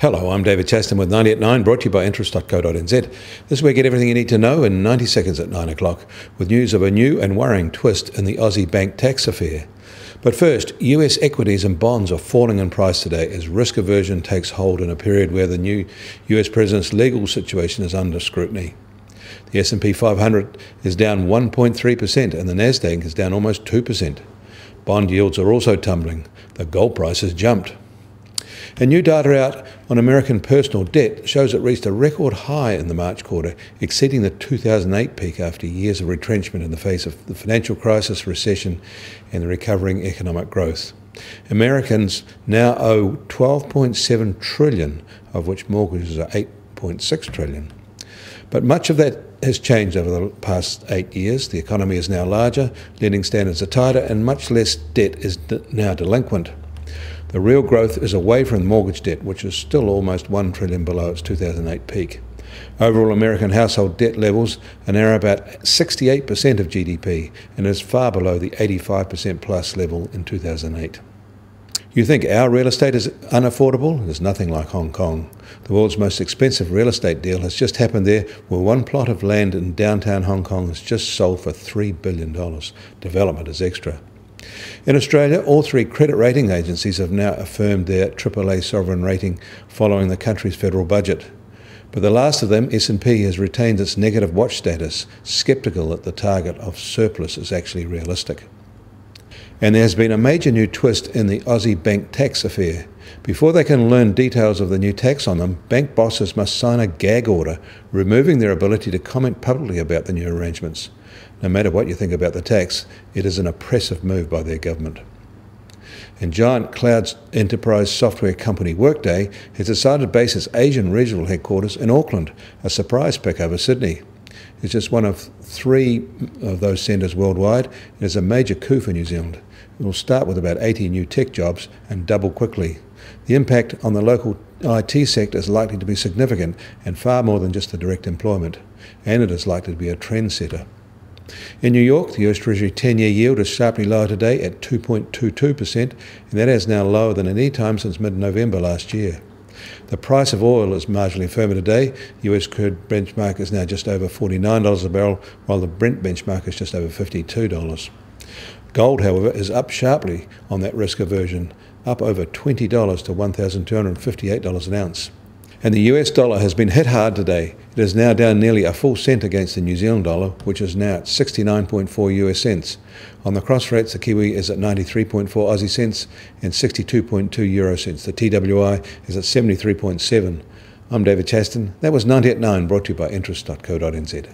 Hello, I'm David Chaston with 90 at 9, brought to you by interest.co.nz. This is where you get everything you need to know in 90 seconds at 9 o'clock, with news of a new and worrying twist in the Aussie bank tax affair. But first, US equities and bonds are falling in price today as risk aversion takes hold in a period where the new US president's legal situation is under scrutiny. The S&P 500 is down 1.3% and the NASDAQ is down almost 2%. Bond yields are also tumbling. The gold price has jumped. And new data out on American personal debt shows it reached a record high in the March quarter, exceeding the 2008 peak after years of retrenchment in the face of the financial crisis, recession, and the recovering economic growth. Americans now owe $12.7 trillion, of which mortgages are $8.6 trillion. But much of that has changed over the past 8 years. The economy is now larger, lending standards are tighter, and much less debt is now delinquent. The real growth is away from mortgage debt, which is still almost $1 trillion below its 2008 peak. Overall, American household debt levels are now about 68% of GDP and is far below the 85% plus level in 2008. You think our real estate is unaffordable? There's nothing like Hong Kong. The world's most expensive real estate deal has just happened there, where one plot of land in downtown Hong Kong has just sold for $3 billion. Development is extra. In Australia, all three credit rating agencies have now affirmed their AAA sovereign rating following the country's federal budget. But the last of them, S&P, has retained its negative watch status, sceptical that the target of surplus is actually realistic. And there has been a major new twist in the Aussie bank tax affair. Before they can learn details of the new tax on them, bank bosses must sign a gag order, removing their ability to comment publicly about the new arrangements. No matter what you think about the tax, it is an oppressive move by their government. And giant cloud enterprise software company Workday has decided to base its Asian regional headquarters in Auckland, a surprise pick over Sydney. It's just one of 3 of those centres worldwide. It is a major coup for New Zealand. It will start with about 80 new tech jobs and double quickly. The impact on the local IT sector is likely to be significant and far more than just the direct employment. And it is likely to be a trendsetter. In New York, the US Treasury 10-year yield is sharply lower today at 2.22%, and that is now lower than any time since mid-November last year. The price of oil is marginally firmer today. The US crude benchmark is now just over $49 a barrel, while the Brent benchmark is just over $52. Gold, however, is up sharply on that risk aversion, up over $20 to $1,258 an ounce. And the US dollar has been hit hard today. It is now down nearly a full cent against the New Zealand dollar, which is now at 69.4 US cents. On the cross rates, the Kiwi is at 93.4 Aussie cents and 62.2 Euro cents. The TWI is at 73.7. I'm David Chaston. That was 90 at 9, brought to you by interest.co.nz.